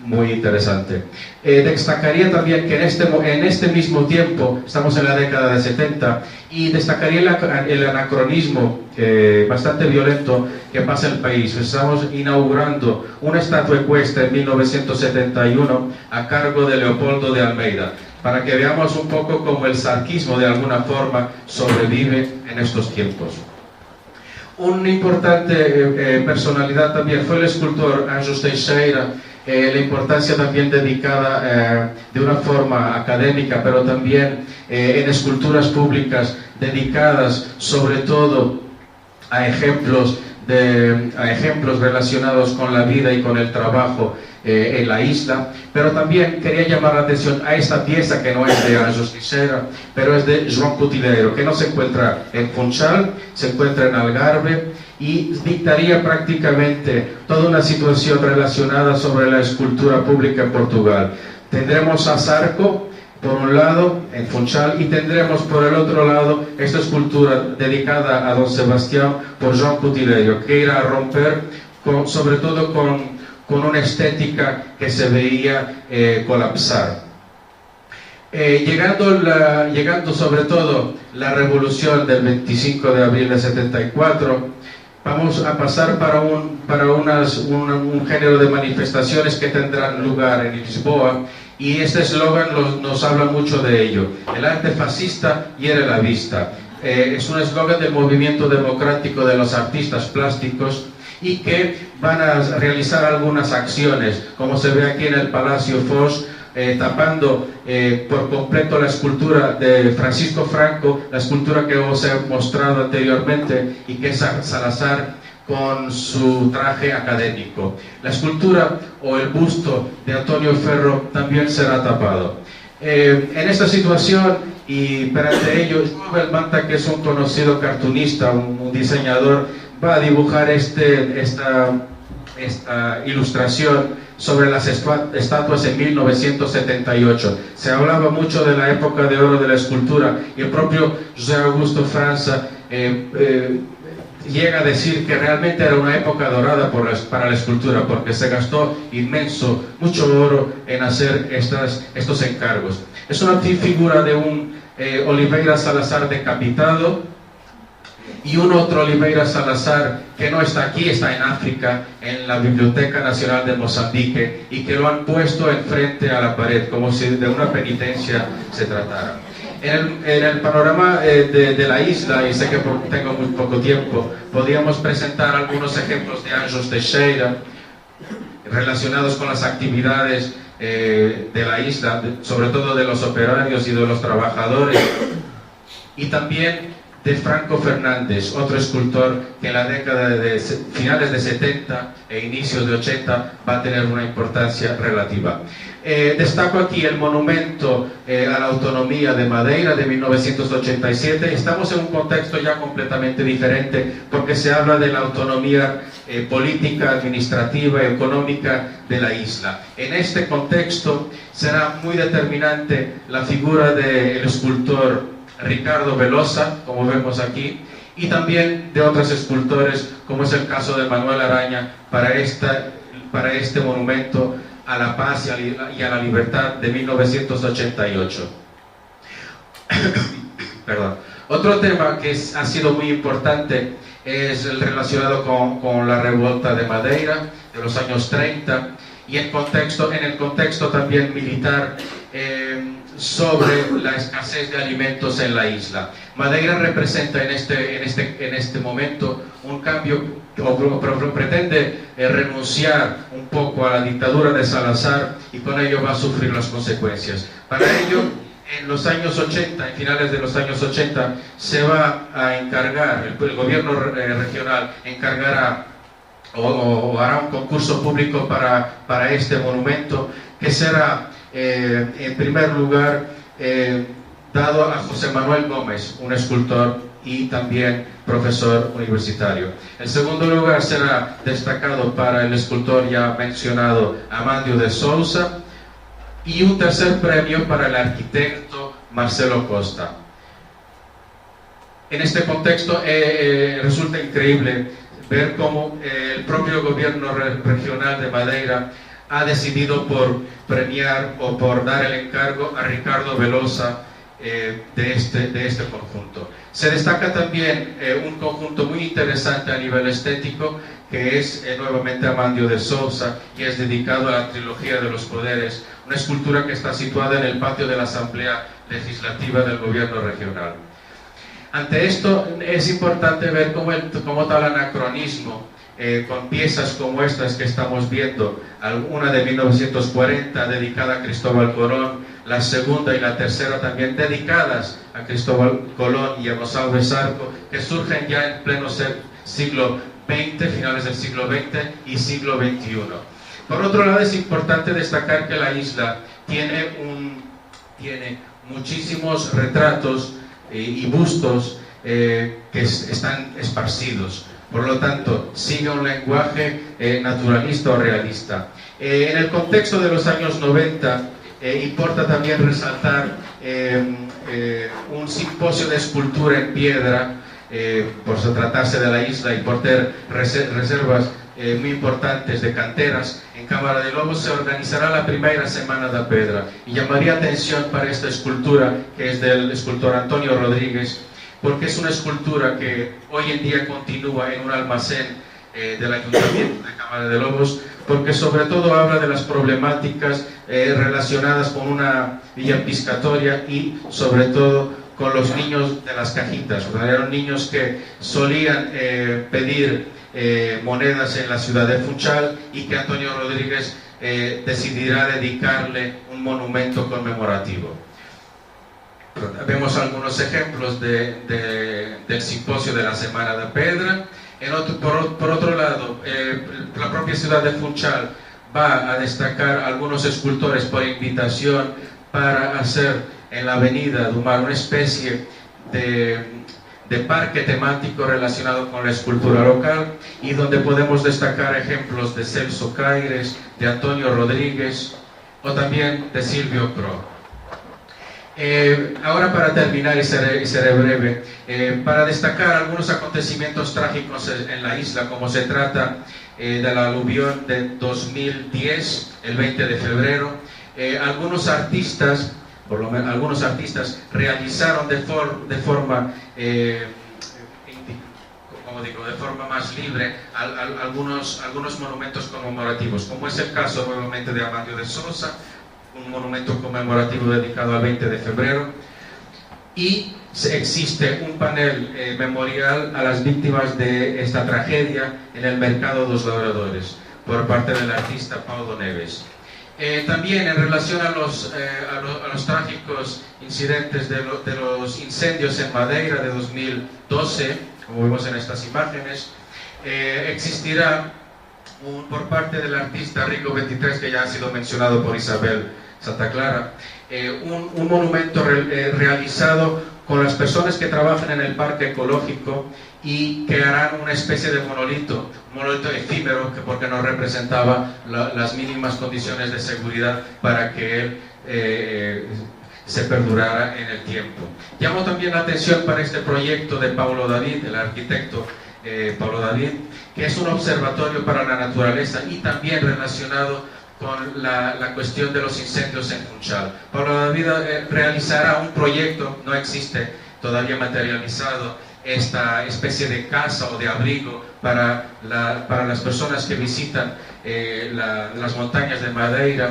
[SPEAKER 4] muy interesante. Destacaría también que en este mismo tiempo, estamos en la década de 70, y destacaría el anacronismo bastante violento que pasa en el país. Estamos inaugurando una estatua ecuestre en 1971 a cargo de Leopoldo de Almeida, para que veamos un poco cómo el sarquismo de alguna forma sobrevive en estos tiempos. Una importante personalidad también fue el escultor Anjos Teixeira, la importancia también dedicada de una forma académica, pero también en esculturas públicas dedicadas sobre todo a ejemplos relacionados con la vida y con el trabajo en la isla. Pero también quería llamar la atención a esta pieza que no es de Anjos Teixeira, pero es de João Cutileiro, que no se encuentra en Funchal, se encuentra en Algarve, y dictaría prácticamente toda una situación relacionada sobre la escultura pública en Portugal. Tendremos a Zarco por un lado en Funchal, y tendremos por el otro lado esta escultura dedicada a Don Sebastián por João Cutileiro, que irá a romper sobre todo con una estética que se veía colapsar. Llegando sobre todo la revolución del 25 de abril de 74, vamos a pasar para un género de manifestaciones que tendrán lugar en Lisboa, y este eslogan nos habla mucho de ello: el arte fascista hiere la vista. Es un eslogan del movimiento democrático de los artistas plásticos, y que van a realizar algunas acciones, como se ve aquí en el Palacio Foix, tapando por completo la escultura de Francisco Franco, la escultura que os he mostrado anteriormente, y que es Salazar con su traje académico. La escultura o el busto de Antonio Ferro también será tapado. En esta situación, y perante ello, Joel Manta, que es un conocido cartunista, un diseñador, va a dibujar esta ilustración sobre las estatuas en 1978. Se hablaba mucho de la época de oro de la escultura, y el propio José Augusto França llega a decir que realmente era una época dorada para la escultura, porque se gastó mucho oro en hacer estos encargos. Es una figura de un Oliveira Salazar decapitado, y un otro Oliveira Salazar que no está aquí, está en África, en la Biblioteca Nacional de Mozambique, y que lo han puesto enfrente a la pared, como si de una penitencia se tratara. En el panorama de la isla, y sé que tengo muy poco tiempo, podríamos presentar algunos ejemplos de Anjos Teixeira relacionados con las actividades de la isla, sobre todo de los operarios y de los trabajadores, y también de Franco Fernández, otro escultor que en la década de finales de 70 e inicios de 80 va a tener una importancia relativa. Destaco aquí el monumento a la autonomía de Madeira de 1987. Estamos en un contexto ya completamente diferente, porque se habla de la autonomía política, administrativa y económica de la isla. En este contexto será muy determinante la figura del escultor Ricardo Velosa, como vemos aquí, y también de otros escultores, como es el caso de Manuel Araña, para este monumento a la paz y a la libertad de 1988. Perdón. Otro tema que ha sido muy importante es el relacionado con la revuelta de Madeira de los años 30, y en el contexto también militar, sobre la escasez de alimentos en la isla. Madeira representa en este momento un cambio, o pretende renunciar un poco a la dictadura de Salazar, y con ello va a sufrir las consecuencias. Para ello, en los años 80, en finales de los años 80, se va a encargar, el gobierno regional encargará o hará un concurso público para este monumento, que será en primer lugar dado a José Manuel Gómez, un escultor y también profesor universitario. El segundo lugar será destacado para el escultor ya mencionado Amandio de Sousa, y un tercer premio para el arquitecto Marcelo Costa. En este contexto resulta increíble ver cómo el propio gobierno regional de Madeira ha decidido por premiar o por dar el encargo a Ricardo Velosa de este conjunto. Se destaca también un conjunto muy interesante a nivel estético, que es nuevamente Amandio de Sousa, y es dedicado a la trilogía de los poderes, una escultura que está situada en el patio de la Asamblea Legislativa del Gobierno Regional. Ante esto es importante ver cómo tal anacronismo, con piezas como estas que estamos viendo, una de 1940 dedicada a Cristóbal Colón, la segunda y la tercera también dedicadas a Cristóbal Colón y a González Zarco, que surgen ya en pleno siglo XX, finales del siglo XX y siglo XXI. Por otro lado, es importante destacar que la isla tiene muchísimos retratos y bustos que están esparcidos. Por lo tanto, sigue un lenguaje naturalista o realista. En el contexto de los años 90, importa también resaltar un simposio de escultura en piedra, por tratarse de la isla y por tener reservas muy importantes de canteras. En Cámara de Lobos se organizará la primera Semana da Pedra, y llamaría atención para esta escultura, que es del escultor Antonio Rodríguez, porque es una escultura que hoy en día continúa en un almacén del Ayuntamiento de Cámara de Lobos, porque sobre todo habla de las problemáticas relacionadas con una villa piscatoria y sobre todo con los niños de las cajitas. Eran niños que solían pedir monedas en la ciudad de Funchal, y que Antonio Rodríguez decidirá dedicarle un monumento conmemorativo. Vemos algunos ejemplos del simposio de la Semana da Pedra. Por otro lado, la propia ciudad de Funchal va a destacar algunos escultores por invitación para hacer en la avenida do Mar una especie de parque temático relacionado con la escultura local, y donde podemos destacar ejemplos de Celso Caires, de Antonio Rodríguez o también de Silvio Cro. Ahora, para terminar, y seré breve, para destacar algunos acontecimientos trágicos en la isla, como se trata de la aluvión de 2010, el 20 de febrero, algunos artistas realizaron de forma más libre algunos monumentos conmemorativos, como es el caso nuevamente de Amandio de Sousa, un monumento conmemorativo dedicado al 20 de febrero, y existe un panel memorial a las víctimas de esta tragedia en el Mercado dos Labradores por parte del artista Paulo Neves. También en relación a los trágicos incidentes de los incendios en Madeira de 2012, como vemos en estas imágenes, existirá por parte del artista Rico 23, que ya ha sido mencionado por Isabel Santa Clara, un monumento realizado con las personas que trabajan en el parque ecológico, y que harán una especie de monolito efímero, porque no representaba las mínimas condiciones de seguridad para que él se perdurara en el tiempo. Llamo también la atención para este proyecto de Paulo David, el arquitecto Paulo David, que es un observatorio para la naturaleza y también relacionado con la cuestión de los incendios en Funchal. Paulo David realizará un proyecto, no existe todavía materializado, esta especie de casa o de abrigo para las personas que visitan las montañas de Madeira,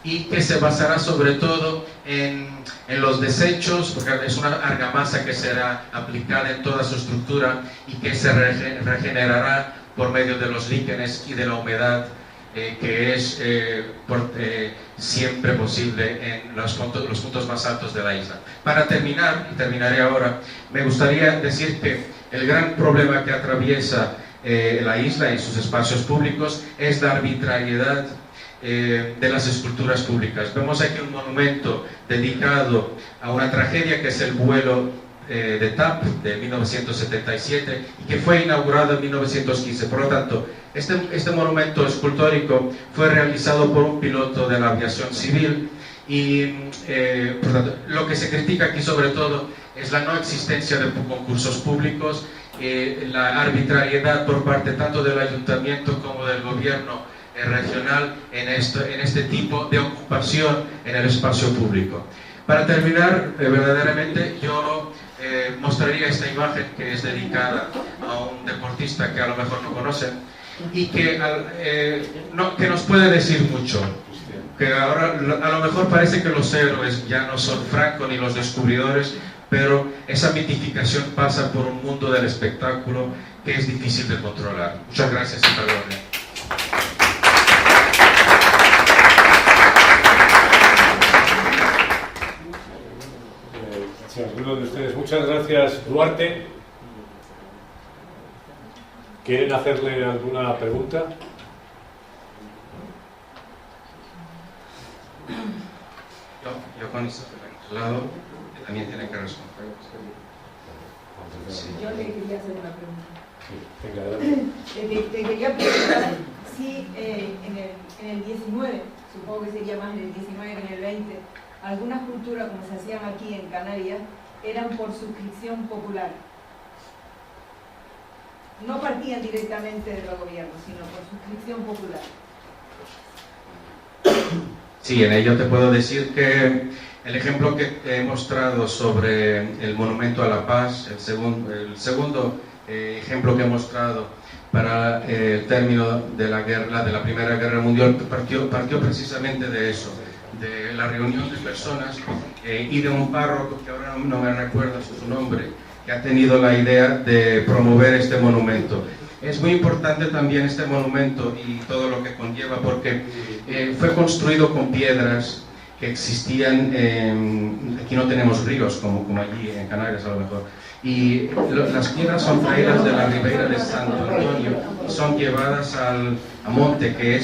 [SPEAKER 4] y que se basará sobre todo en los desechos, porque es una argamasa que será aplicada en toda su estructura y que se regenerará por medio de los líquenes y de la humedad, que es siempre posible en los puntos más altos de la isla. Para terminar, y terminaré ahora, me gustaría decir que el gran problema que atraviesa la isla y sus espacios públicos es la arbitrariedad de las esculturas públicas. Vemos aquí un monumento dedicado a una tragedia que es el vuelo de TAP de 1977 y que fue inaugurado en 1915. Por lo tanto, este monumento escultórico fue realizado por un piloto de la aviación civil y por tanto, lo que se critica aquí sobre todo es la no existencia de concursos públicos, la arbitrariedad por parte tanto del ayuntamiento como del gobierno regional en este tipo de ocupación en el espacio público. Para terminar, verdaderamente yo mostraría esta imagen que es dedicada a un deportista que a lo mejor no conocen y que nos puede decir mucho. Que ahora a lo mejor parece que los héroes ya no son Franco ni los descubridores, pero esa mitificación pasa por un mundo del espectáculo que es difícil de controlar. Muchas gracias y perdón.
[SPEAKER 1] Si alguno de ustedes, muchas gracias, Duarte. ¿Quieren hacerle alguna pregunta?
[SPEAKER 4] Yo con eso lado que también tiene que responder.
[SPEAKER 2] Sí. Yo le quería hacer una pregunta.
[SPEAKER 1] Sí, venga, adelante.
[SPEAKER 2] Te quería preguntar si en el 19, supongo que sería más en el 19 que en el 20, algunas culturas, como se hacían aquí en Canarias, eran por suscripción popular. No partían directamente de los gobiernos, sino por suscripción popular.
[SPEAKER 4] Sí, en ello te puedo decir que el ejemplo que te he mostrado sobre el Monumento a la Paz, el segundo ejemplo que he mostrado para el término de la Primera Guerra Mundial, partió precisamente de eso, de la reunión de personas y de un párroco, que ahora no me recuerdo su nombre, que ha tenido la idea de promover este monumento. Es muy importante también este monumento y todo lo que conlleva, porque fue construido con piedras que existían, aquí no tenemos ríos como allí en Canarias a lo mejor, y las piedras son traídas de la ribera de Santo Antonio y son llevadas a monte, que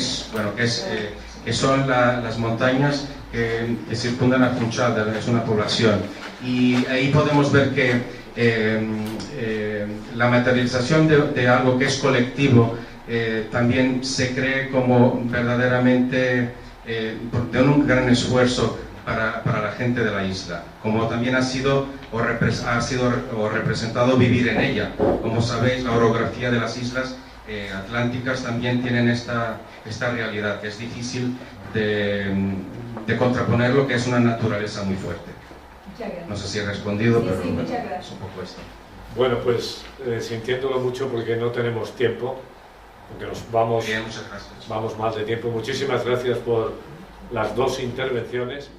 [SPEAKER 4] son las montañas que circundan a Funchal, es una población, y ahí podemos ver que la materialización de algo que es colectivo también se cree como verdaderamente de un gran esfuerzo para la gente de la isla, como también ha sido representado vivir en ella. Como sabéis, la orografía de las islas atlánticas también tienen esta realidad, que es difícil de contraponer lo que es una naturaleza muy fuerte. No sé si he respondido,
[SPEAKER 2] sí,
[SPEAKER 4] pero
[SPEAKER 2] sí,
[SPEAKER 4] bueno,
[SPEAKER 2] muchas gracias.
[SPEAKER 4] es un poco esto.
[SPEAKER 1] Bueno, pues sintiéndolo mucho porque no tenemos tiempo, porque nos vamos,
[SPEAKER 4] Bien, muchas gracias.
[SPEAKER 1] vamos más de tiempo. Muchísimas gracias por las dos intervenciones.